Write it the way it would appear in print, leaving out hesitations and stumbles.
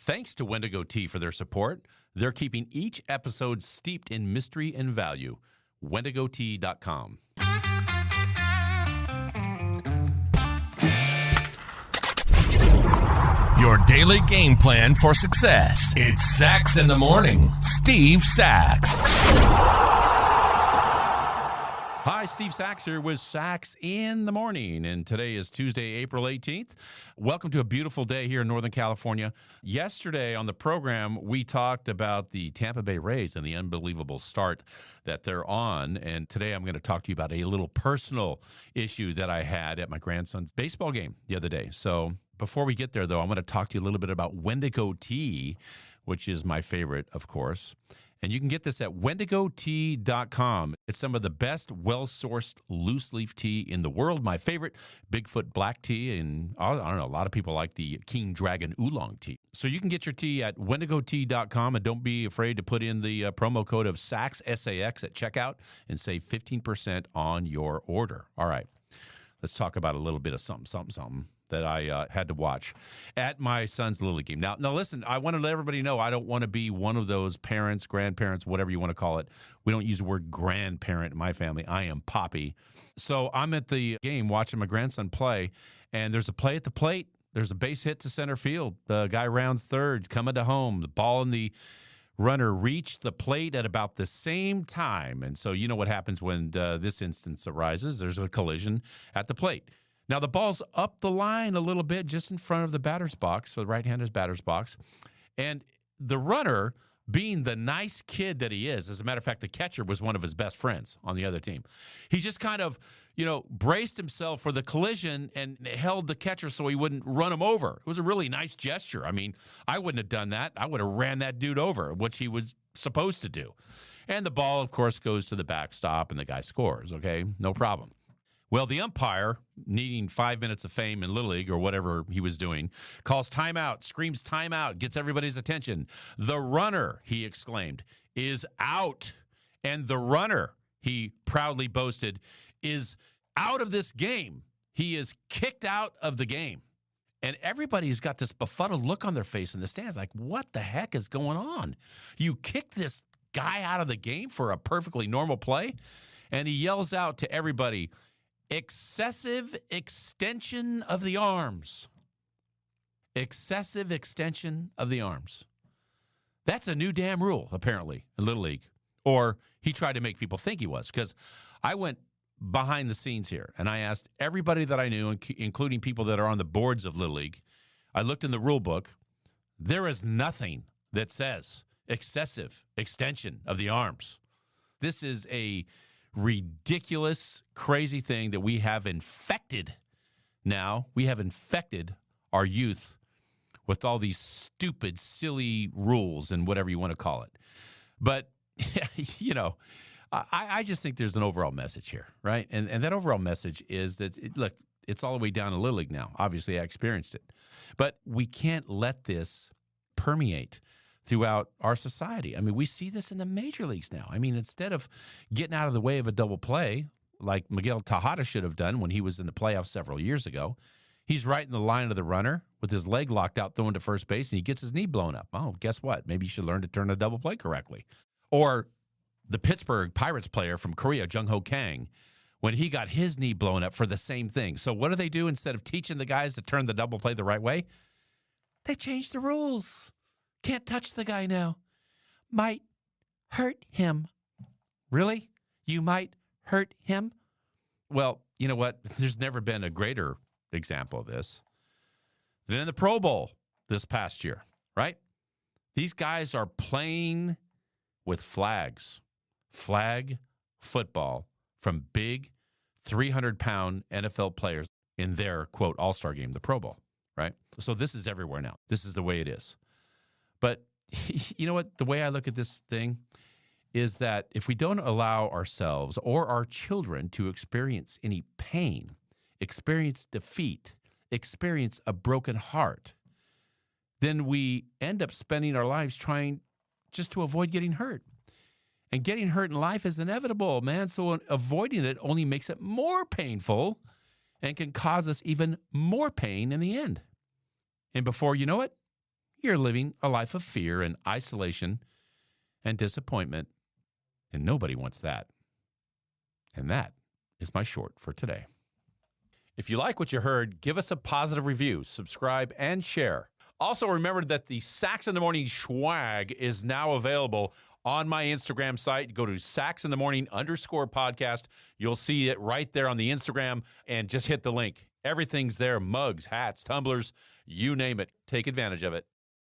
Thanks to Wendigo Tea for their support. They're keeping each episode steeped in mystery and value. WendigoTea.com. Your daily game plan for success. It's Sax in the Morning. Steve Sax. Hi, Steve Sax here with Sax in the Morning, and today is Tuesday, April 18th. Welcome to a beautiful day here in Northern California. Yesterday on the program, we talked about the Tampa Bay Rays and the unbelievable start that they're on, and today I'm going to talk to you about a little personal issue that I had at my grandson's baseball game the other day. So before we get there, though, I'm going to talk to you a little bit about Wendigo Tea, which is my favorite, of course. And you can get this at WendigoTea.com. It's some of the best, well-sourced loose-leaf tea in the world. My favorite, Bigfoot black tea, and I don't know, a lot of people like the King Dragon oolong tea. So you can get your tea at WendigoTea.com, and don't be afraid to put in the promo code of SAX, S-A-X, at checkout and save 15% on your order. All right, let's talk about a little bit of something that I had to watch at my son's Little League game. Now, listen, I want to let everybody know I don't want to be one of those parents, grandparents, whatever you want to call it. We don't use the word grandparent in my family. I am Poppy. So I'm at the game watching my grandson play, and there's a play at the plate. There's a base hit to center field. The guy rounds third, coming to home. The ball and the runner reach the plate at about the same time. And so you know what happens when this instance arises. There's a collision at the plate. Now, the ball's up the line a little bit just in front of the batter's box, so the right-hander's batter's box. And the runner, being the nice kid that he is, as a matter of fact, the catcher was one of his best friends on the other team. He just kind of, braced himself for the collision and held the catcher so he wouldn't run him over. It was a really nice gesture. I mean, I wouldn't have done that. I would have ran that dude over, which he was supposed to do. And the ball, of course, goes to the backstop, and the guy scores, okay? No problem. Well, the umpire, needing 5 minutes of fame in Little League or whatever he was doing, calls timeout, screams timeout, gets everybody's attention. The runner, he exclaimed, is out. And the runner, he proudly boasted, is out of this game. He is kicked out of the game. And everybody's got this befuddled look on their face in the stands, like, what the heck is going on? You kicked this guy out of the game for a perfectly normal play? And he yells out to everybody, excessive extension of the arms. Excessive extension of the arms. That's a new damn rule, apparently, in Little League. Or he tried to make people think he was, because I went behind the scenes here, and I asked everybody that I knew, including people that are on the boards of Little League. I looked in the rule book. There is nothing that says excessive extension of the arms. This is a ridiculous, crazy thing that we have infected now. We have infected our youth with all these stupid, silly rules and whatever you want to call it. But, I just think there's an overall message here, right? And that overall message is that, look, it's all the way down to Little League now. Obviously, I experienced it. But we can't let this permeate throughout our society. I mean, we see this in the major leagues now. I mean, instead of getting out of the way of a double play, like Miguel Tejada should have done when he was in the playoffs several years ago, he's right in the line of the runner with his leg locked out, throwing to first base, and he gets his knee blown up. Oh, guess what? Maybe you should learn to turn a double play correctly. Or the Pittsburgh Pirates player from Korea, Jung-Ho Kang, when he got his knee blown up for the same thing. So what do? Instead of teaching the guys to turn the double play the right way, they changed the rules. Can't touch the guy now. Might hurt him. Really? You might hurt him? Well, you know what? There's never been a greater example of this than in the Pro Bowl this past year, right? These guys are playing with flags. Flag football from big 300-pound NFL players in their, quote, all-star game, the Pro Bowl, right? So this is everywhere now. This is the way it is. But you know what? The way I look at this thing is that if we don't allow ourselves or our children to experience any pain, experience defeat, experience a broken heart, then we end up spending our lives trying just to avoid getting hurt. And getting hurt in life is inevitable, man. So avoiding it only makes it more painful and can cause us even more pain in the end. And before you know it, you're living a life of fear and isolation and disappointment, and nobody wants that. And that is my short for today. If you like what you heard, give us a positive review, subscribe, and share. Also, remember that the Sax in the Morning swag is now available on my Instagram site. Go to saxinthemorning_podcast. You'll see it right there on the Instagram, and just hit the link. Everything's there, mugs, hats, tumblers, you name it. Take advantage of it.